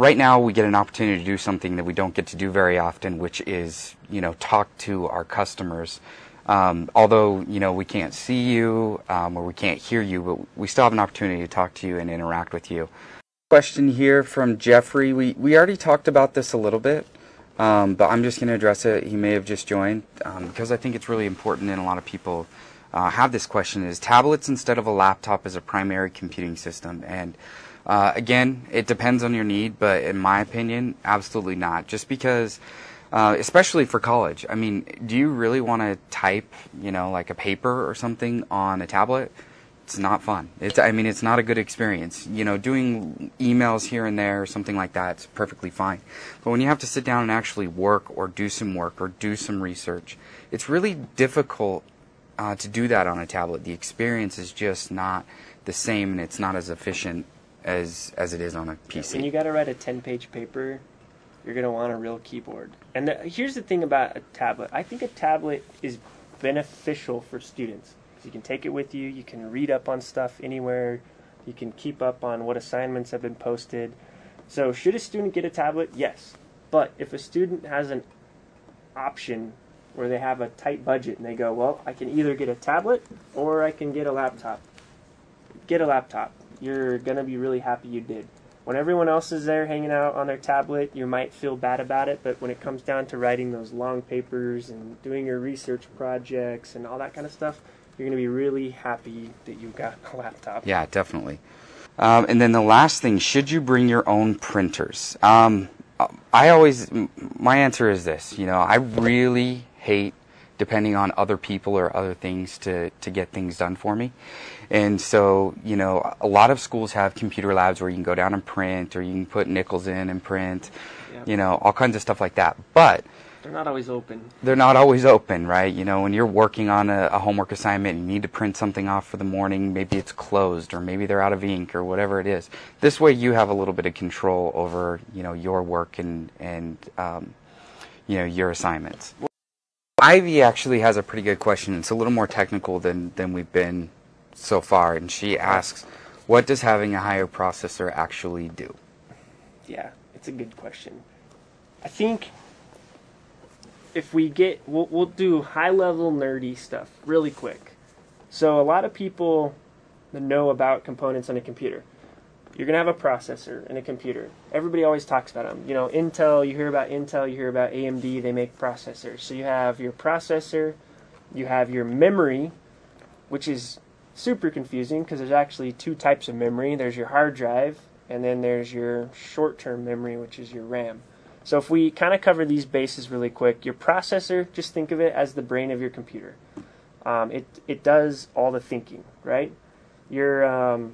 Right now we get an opportunity to do something that we don't get to do very often, which is, talk to our customers. Although, we can't see you or we can't hear you, but we still have an opportunity to talk to you and interact with you. Question here from Jeffrey. We already talked about this a little bit, but I'm just going to address it. He may have just joined because I think it's really important, and a lot of people have this question, is tablets instead of a laptop as a primary computing system. And again, it depends on your need, but in my opinion, absolutely not. Just because, especially for college, I mean, do you really want to type, like a paper or something on a tablet? It's not fun. It's not a good experience. Doing emails here and there or something like that, it's perfectly fine. But when you have to sit down and actually work or do some research, it's really difficult to do that on a tablet. The experience is just not the same, and it's not as efficient as it is on a PC. When you got to write a 10-page paper, you're going to want a real keyboard. And here's the thing about a tablet. I think a tablet is beneficial for students. You can take it with you. You can read up on stuff anywhere. You can keep up on what assignments have been posted. So should a student get a tablet? Yes. But if a student has an option where they have a tight budget and they go, well, I can either get a tablet or I can get a laptop. Get a laptop. You're going to be really happy you did. When everyone else is there hanging out on their tablet, you might feel bad about it, but when it comes down to writing those long papers and doing your research projects and all that kind of stuff, you're going to be really happy that you got a laptop. Yeah, definitely. And then the last thing, should you bring your own printers? My answer is this, I really hate depending on other people or other things to get things done for me. And so, a lot of schools have computer labs where you can go down and print, or you can put nickels in and print, Yep. All kinds of stuff like that. But they're not always open. They're not always open, right? When you're working on a homework assignment and you need to print something off for the morning, maybe it's closed, or maybe they're out of ink, or whatever it is. This way you have a little bit of control over, your work and your assignments. Ivy actually has a pretty good question. It's a little more technical than we've been so far, and she asks, what does having a higher processor actually do? Yeah, it's a good question. I think if we we'll do high-level nerdy stuff really quick. So a lot of people know about components on a computer. You're going to have a processor in a computer. Everybody always talks about them. Intel, you hear about Intel, you hear about AMD, they make processors. So you have your processor, you have your memory, which is super confusing because there's actually two types of memory. There's your hard drive, and then there's your short-term memory, which is your RAM. So if we kind of cover these bases really quick, your processor, just think of it as the brain of your computer. It does all the thinking, right? Your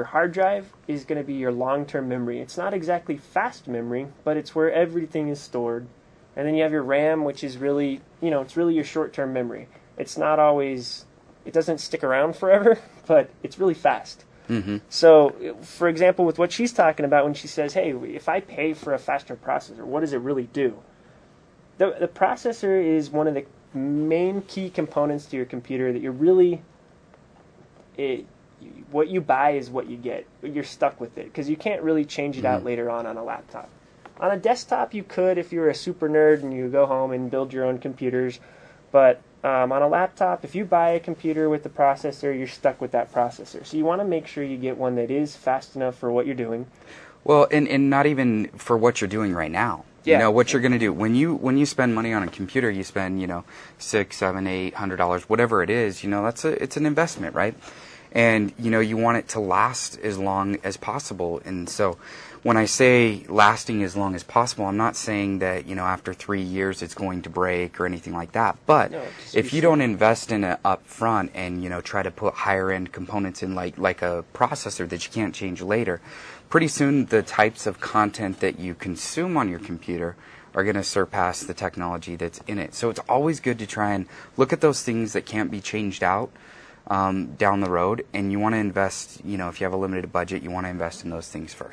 hard drive is going to be your long-term memory. It's not exactly fast memory, but it's where everything is stored. And then you have your RAM, which is really, it's really your short-term memory. It's not always, it doesn't stick around forever, but it's really fast. Mm-hmm. So, for example, with what she's talking about when she says, hey, if I pay for a faster processor, what does it really do? The processor is one of the main key components to your computer that you're really, what you buy is what you get. You're stuck with it because you can't really change it out later on a laptop. On a desktop, you could if you're a super nerd and you go home and build your own computers. But on a laptop, if you buy a computer with the processor, you're stuck with that processor. So you want to make sure you get one that is fast enough for what you're doing. Well, and not even for what you're doing right now. Yeah. What you're going to do when you spend money on a computer, you spend $600, $700, $800, whatever it is. It's an investment, right? And you want it to last as long as possible. And so when I say lasting as long as possible, I'm not saying that after 3 years it's going to break or anything like that. But No, if you don't invest in it up front and try to put higher end components in like a processor that you can't change later, pretty soon the types of content that you consume on your computer are going to surpass the technology that's in it. So it's always good to try and look at those things that can't be changed out down the road, and you want to invest, if you have a limited budget, you want to invest in those things first.